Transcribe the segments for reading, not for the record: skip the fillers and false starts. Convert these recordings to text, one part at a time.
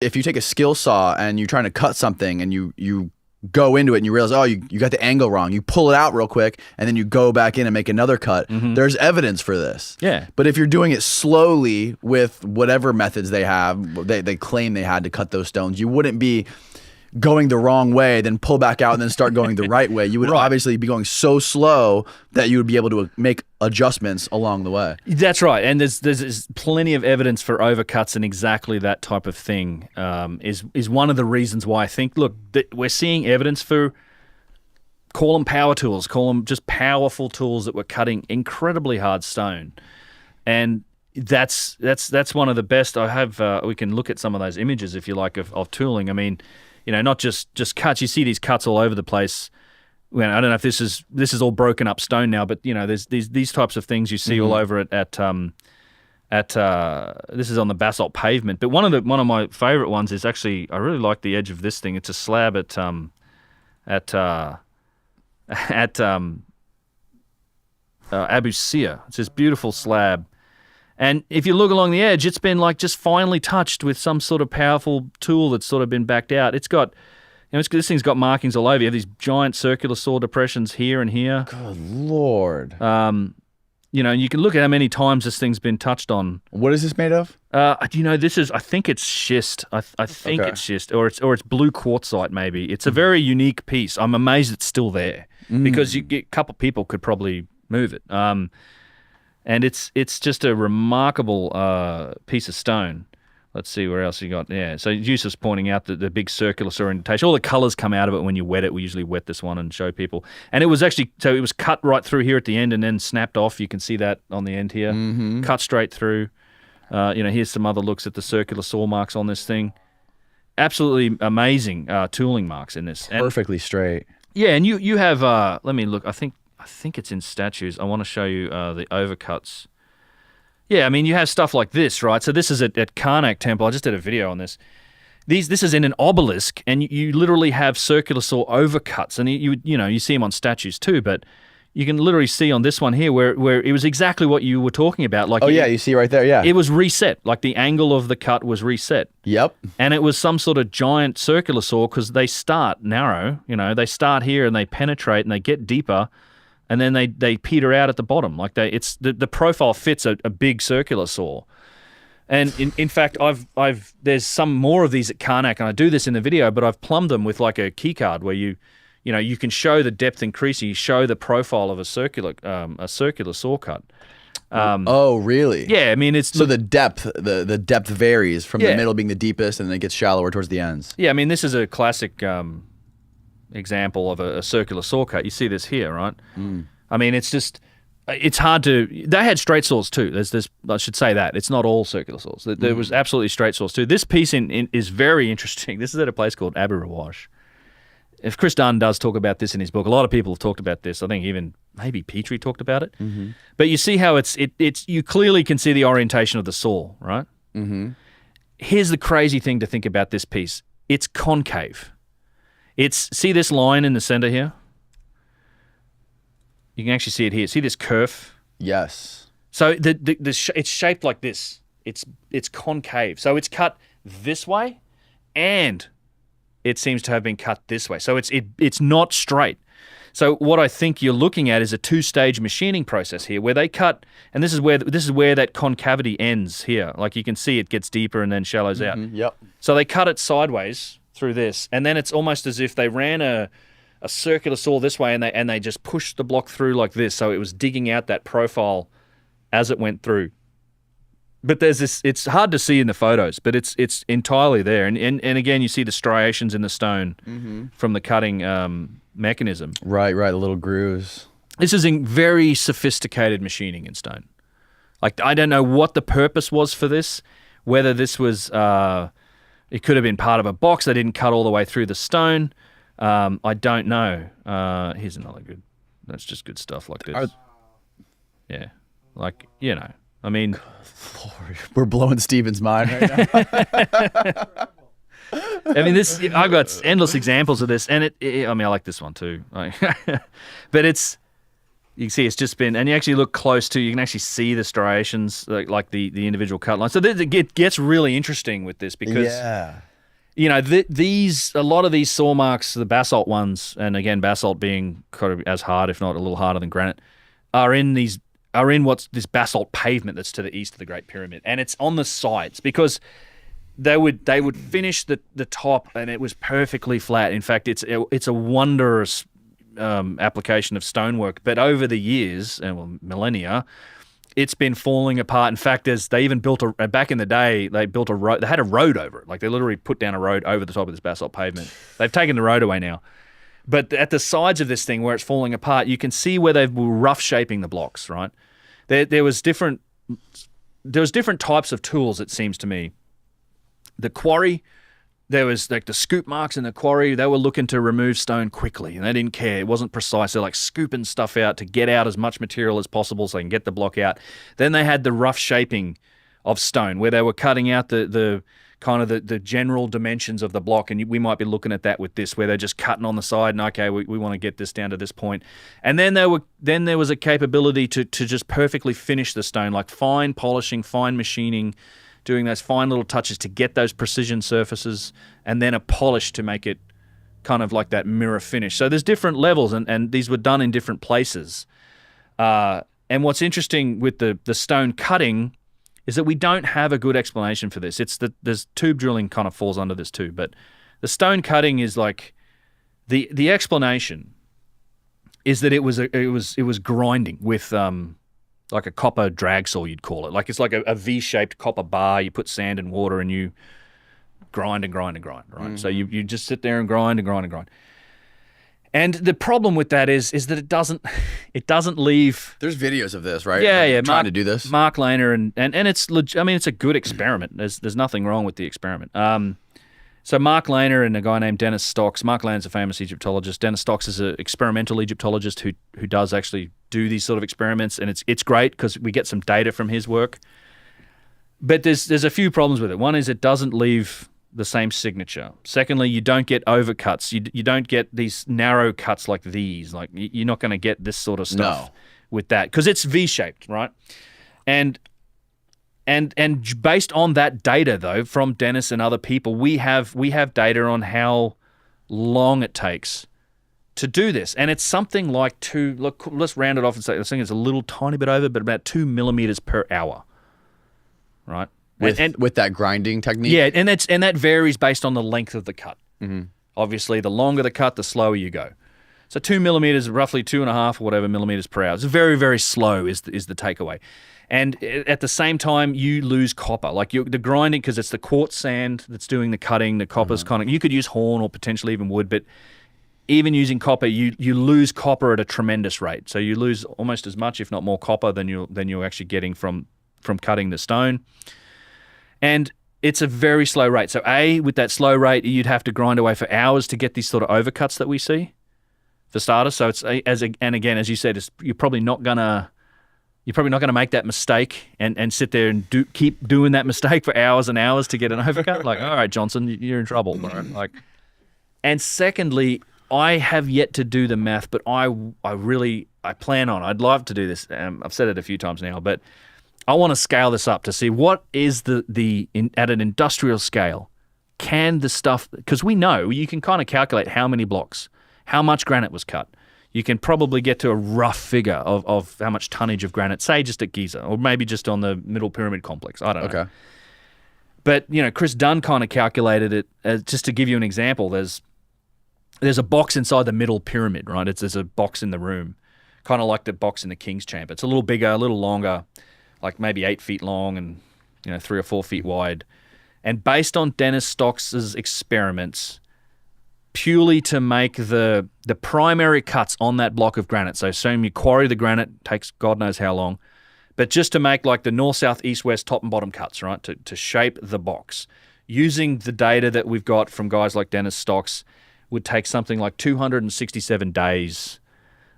if you take a skill saw and you're trying to cut something and you go into it and you realize, oh, you got the angle wrong. You pull it out real quick and then you go back in and make another cut. There's evidence for this. Yeah. But if you're doing it slowly with whatever methods they have, they claim they had to cut those stones, you wouldn't be going the wrong way, then pull back out and then start going the right way. You would obviously be going so slow that you would be able to make adjustments along the way. That's right. And there's plenty of evidence for overcuts, and exactly that type of thing is one of the reasons why I think, look, that we're seeing evidence for, call them power tools, call them just powerful tools that were cutting incredibly hard stone. And that's one of the best. I have, we can look at some of those images if you like of tooling. I mean, you know, not just cuts. You see these cuts all over the place. Well, I don't know if this is all broken up stone now, but you know, there's these types of things you see all over it at this is on the basalt pavement. But one of my favorite ones is actually, I really like the edge of this thing. It's a slab at Abu Sir. It's this beautiful slab. And if you look along the edge, it's been like just finely touched with some sort of powerful tool that's sort of been backed out. It's got, you know, this thing's got markings all over. You have these giant circular saw depressions here and here. Good Lord. You know, and you can look at how many times this thing's been touched on. What is this made of? You know, I think it's schist. I think it's schist, or it's blue quartzite maybe. It's a very unique piece. I'm amazed it's still there because a couple people could probably move it. And it's just a remarkable piece of stone. Let's see where else you got. Yeah, so Yusuf's pointing out the big circular saw indentation. All the colors come out of it when you wet it. We usually wet this one and show people. And it was actually, so it was cut right through here at the end and then snapped off. You can see that on the end here. Cut straight through. You know, here's some other looks at the circular saw marks on this thing. Absolutely amazing tooling marks in this. Perfectly straight. Yeah, and you have, let me look, I think it's in statues. I want to show you the overcuts. Yeah, I mean, you have stuff like this, right? So this is at Karnak Temple. I just did a video on this. This is in an obelisk, and you literally have circular saw overcuts, and you see them on statues too. But you can literally see on this one here where it was exactly what you were talking about. Like, you see right there, yeah. It was reset. Like the angle of the cut was reset. Yep. And it was some sort of giant circular saw because they start narrow. You know, they start here and they penetrate and they get deeper. And then they peter out at the bottom. Like the profile fits a big circular saw. And in fact, there's some more of these at Karnak, and I do this in the video, but I've plumbed them with like a key card where you can show the depth increasing, you show the profile of a circular saw cut. Oh, really? Yeah, I mean it's so the depth varies from the middle being the deepest, and then it gets shallower towards the ends. Yeah, I mean this is a classic example of a circular saw cut. You see this here, right? I mean, it's hard to. They had straight saws too. There's I should say that it's not all circular saws. There was absolutely straight saws too. This piece is very interesting. This is at a place called Abu Rawash. If Chris Dunn does talk about this in his book, a lot of people have talked about this. I think even maybe Petrie talked about it. But you see how it's you clearly can see the orientation of the saw, right? Here's the crazy thing to think about this piece. It's concave. See this line in the center here? You can actually see it here. See this curve? Yes. So it's shaped like this. It's concave. So it's cut this way, and it seems to have been cut this way. So it's not straight. So what I think you're looking at is a two-stage machining process here, where they cut, and this is where that concavity ends here. Like you can see, it gets deeper and then shallows out. Yep. So they cut it sideways through this, and then it's almost as if they ran a circular saw this way and they just pushed the block through like this, so it was digging out that profile as it went through. But there's this, it's hard to see in the photos, but it's entirely there. And again, you see the striations in the stone from the cutting mechanism. Right, the little grooves. This is in very sophisticated machining in stone. Like, I don't know what the purpose was for this, whether this was... it could have been part of a box. They didn't cut all the way through the stone. I don't know. Here's another good. That's just good stuff like this. Yeah, like I mean, Lord, we're blowing Steven's mind right now. I mean, I've got endless examples of this, and I mean, I like this one too. But you can see it's just been, and you actually look close to, you can actually see the striations, like the individual cut lines. So it gets really interesting with this because you know, a lot of these saw marks, the basalt ones, and again, basalt being kind of as hard, if not a little harder than granite, are in what's this basalt pavement that's to the east of the Great Pyramid, and it's on the sides because they would finish the top and it was perfectly flat. In fact, it's a wondrous application of stonework, but over the years and millennia, it's been falling apart. In fact, they even built back in the day, they built a road. They had a road over it. Like they literally put down a road over the top of this basalt pavement. They've taken the road away now. But at the sides of this thing where it's falling apart, you can see where they were rough shaping the blocks, right? There was different types of tools, it seems to me. The quarry, there was like the scoop marks in the quarry. They were looking to remove stone quickly and they didn't care. It wasn't precise. They're like scooping stuff out to get out as much material as possible so they can get the block out. Then they had the rough shaping of stone where they were cutting out the kind of the general dimensions of the block. And we might be looking at that with this where they're just cutting on the side and okay, we want to get this down to this point. And then there was a capability to just perfectly finish the stone, like fine polishing, fine machining, doing those fine little touches to get those precision surfaces, and then a polish to make it kind of like that mirror finish. So there's different levels, and these were done in different places. And what's interesting with the stone cutting is that we don't have a good explanation for this. There's tube drilling kind of falls under this too, but the stone cutting is like the explanation is that it was grinding with like a copper drag saw, you'd call it. Like it's like a V-shaped copper bar. You put sand and water and you grind and grind and grind, right? Mm. So you just sit there and grind and grind and grind. And the problem with that is that it doesn't leave. There's videos of this, right? Yeah, yeah. Trying to do this. Mark Lehner and it's I mean, it's a good experiment. There's nothing wrong with the experiment. So Mark Lehner and a guy named Dennis Stocks. Mark Lehner's a famous Egyptologist. Dennis Stocks is an experimental Egyptologist who does actually do these sort of experiments, and it's great because we get some data from his work. But there's a few problems with it. One is it doesn't leave the same signature. Secondly, you don't get overcuts. You don't get these narrow cuts like these. Like you're not going to get this sort of stuff with that because it's V-shaped, right? And based on that data, though, from Dennis and other people, we have data on how long it takes to do this, and it's something like let's round it off and say I think it's a little tiny bit over, but about 2 millimeters per hour, right? With that grinding technique, yeah, and that varies based on the length of the cut. Mm-hmm. Obviously, the longer the cut, the slower you go. So 2 millimeters, roughly 2.5 or whatever millimeters per hour. It's very, very slow. Is the takeaway. And at the same time, you lose copper. Like the grinding, because it's the quartz sand that's doing the cutting. The copper's kind of, you could use horn or potentially even wood, but even using copper, you lose copper at a tremendous rate. So you lose almost as much, if not more, copper than you're actually getting from cutting the stone. And it's a very slow rate. So with that slow rate, you'd have to grind away for hours to get these sort of overcuts that we see, for starters. So it's and again, as you said, you're probably not gonna make that mistake and sit there and keep doing that mistake for hours and hours to get an overcut. Like, all right, Johnson, you're in trouble, bro. Like, and secondly, I have yet to do the math, but I plan on. I'd love to do this. I've said it a few times now, but I want to scale this up to see what is at an industrial scale. Can the stuff, because we know you can kind of calculate how many blocks, how much granite was cut. You can probably get to a rough figure of how much tonnage of granite, say just at Giza, or maybe just on the Middle Pyramid complex. I don't know. Okay. But, Chris Dunn kind of calculated it, just to give you an example, there's a box inside the Middle Pyramid, right? There's a box in the room, kind of like the box in the King's Chamber. It's a little bigger, a little longer, like maybe 8 feet long and 3 or 4 feet wide. And based on Dennis Stocks' experiments, purely to make the primary cuts on that block of granite, so assume you quarry the granite, takes God knows how long, but just to make like the north, south, east, west, top and bottom cuts, right, to shape the box, using the data that we've got from guys like Dennis Stocks, would take something like 267 days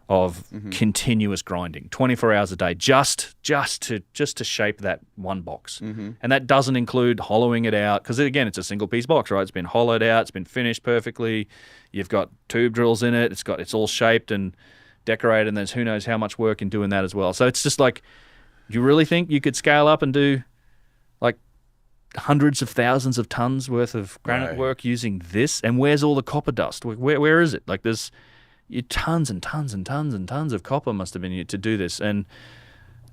of continuous grinding, 24 hours a day, just to shape that one box. Mm-hmm. And that doesn't include hollowing it out, because again, it's a single piece box, right? It's been hollowed out, it's been finished perfectly. You've got tube drills in it. It's all shaped and decorated, and there's who knows how much work in doing that as well. So it's just like, do you really think you could scale up and do like hundreds of thousands of tons worth of granite work using this. And where's all the copper dust? Where is it? Like there's tons and tons and tons and tons of copper must have been used to do this. And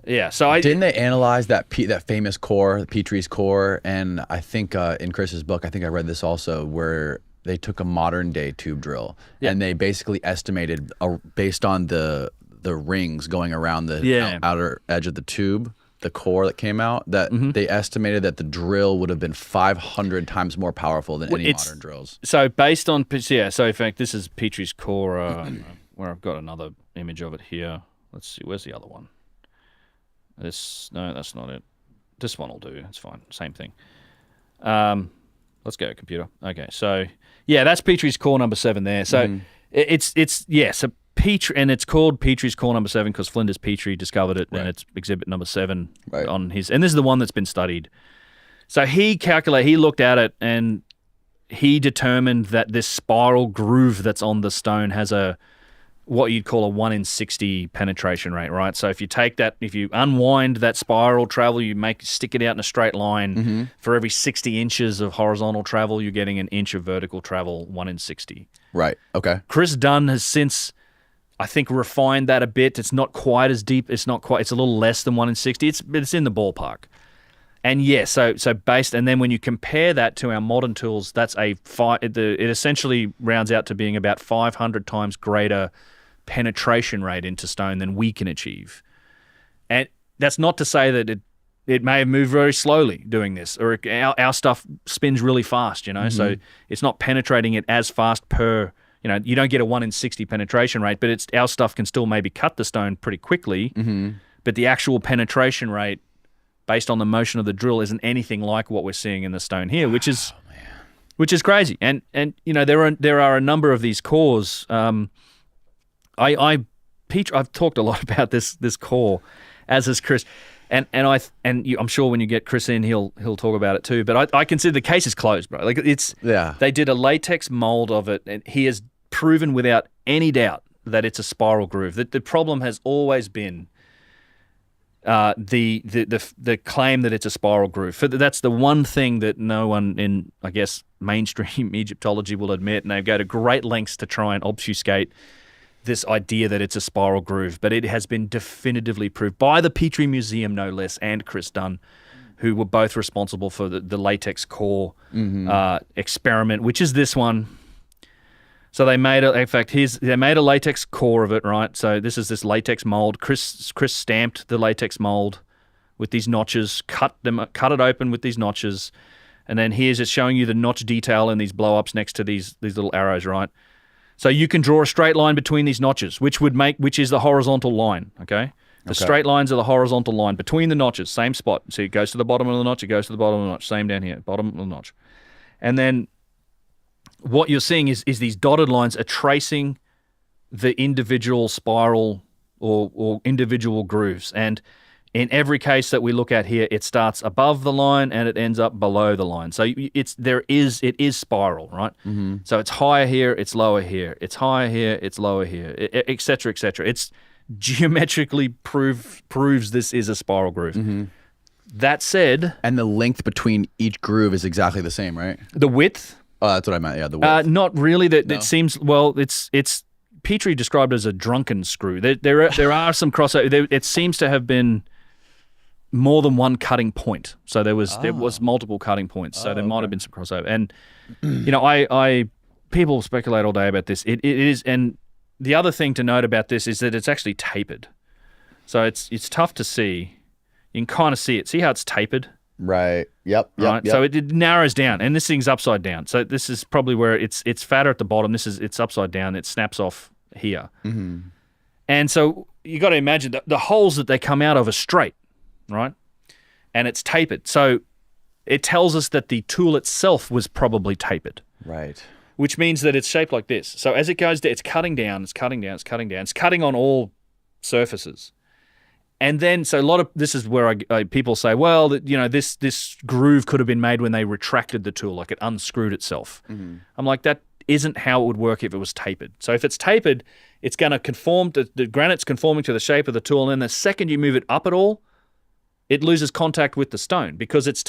yeah, so didn't they analyze that famous core, Petrie's core? And I think in Chris's book, I think I read this also, where they took a modern day tube drill and they basically estimated based on the rings going around the outer edge of the tube, the core that came out, that they estimated that the drill would have been 500 times more powerful than any modern drills. So based on, so in fact, this is Petrie's core, where I've got another image of it here. Let's see, where's the other one? No, that's not it. This one will do. It's fine. Same thing. Let's go, computer. Okay, so yeah, that's Petrie's core number 7 there. So so Petrie, and it's called Petrie's core number 7 because Flinders Petrie discovered it, and it's exhibit number 7 on his. And this is the one that's been studied. So he looked at it, and he determined that this spiral groove that's on the stone has what you'd call a 1 in 60 penetration rate, right? So if you take that, if you unwind that spiral travel, stick it out in a straight line, for every 60 inches of horizontal travel, you're getting an inch of vertical travel, 1 in 60. Right, okay. Chris Dunn has since, I think, refined that a bit. It's not quite as deep. It's a little less than 1 in 60. It's in the ballpark. And yeah, so based, and then when you compare that to our modern tools, that's it essentially rounds out to being about 500 times greater penetration rate into stone than we can achieve. And that's not to say that it may have moved very slowly doing this, or our stuff spins really fast, so it's not penetrating it as fast per, you don't get a 1 in 60 penetration rate, but our stuff can still maybe cut the stone pretty quickly, but the actual penetration rate based on the motion of the drill isn't anything like what we're seeing in the stone here, which is crazy. And there are a number of these cores. I've talked a lot about this core, as has Chris, and I'm sure when you get Chris in, he'll talk about it too. But I consider the case is closed, bro. Like they did a latex mold of it, and he has proven without any doubt that it's a spiral groove. The problem has always been the claim that it's a spiral groove. That's the one thing that no one in, I guess, mainstream Egyptology will admit, and they go to great lengths to try and obfuscate this idea that it's a spiral groove. But it has been definitively proved by the Petrie Museum, no less, and Chris Dunn, who were both responsible for the latex core experiment, which is this one. So they made a latex core of it, right? So this is this latex mold. Chris stamped the latex mold with these notches, cut it open with these notches, and then here's it showing you the notch detail in these blow-ups next to these little arrows, right? So you can draw a straight line between these notches, which is the horizontal line, okay? The straight lines are the horizontal line between the notches, same spot. So it goes to the bottom of the notch, it goes to the bottom of the notch, same down here, bottom of the notch. And then what you're seeing is these dotted lines are tracing the individual spiral or individual grooves. And in every case that we look at here, it starts above the line and it ends up below the line. So it is spiral, right? So it's higher here, it's lower here. It's higher here, it's lower here, et cetera, et cetera. It's geometrically proves this is a spiral groove. That said, and the length between each groove is exactly the same, right? The width. Oh, that's what I meant. Yeah, the width. Not really. It seems, well, it's Petrie described as a drunken screw. There are some crossover. It seems to have been more than one cutting point. So there was multiple cutting points. So there might have been some crossover. And I people speculate all day about this. It is, and the other thing to note about this is that it's actually tapered. So it's tough to see. You can kind of see it. See how it's tapered? Right. Yep. Right. Yep. So it narrows down, and this thing's upside down. So this is probably where it's fatter at the bottom. It's upside down. It snaps off here. And so you got to imagine the holes that they come out of are straight, right? And it's tapered. So it tells us that the tool itself was probably tapered. Right. Which means that it's shaped like this. So as it goes down, it's cutting down, it's cutting down, it's cutting down. It's cutting on all surfaces. And then, so a lot of, this is where people say, well, this groove could have been made when they retracted the tool, like it unscrewed itself. I'm like, that isn't how it would work if it was tapered. So if it's tapered, it's going to conform, the granite's conforming to the shape of the tool, and then the second you move it up at all, it loses contact with the stone because it's the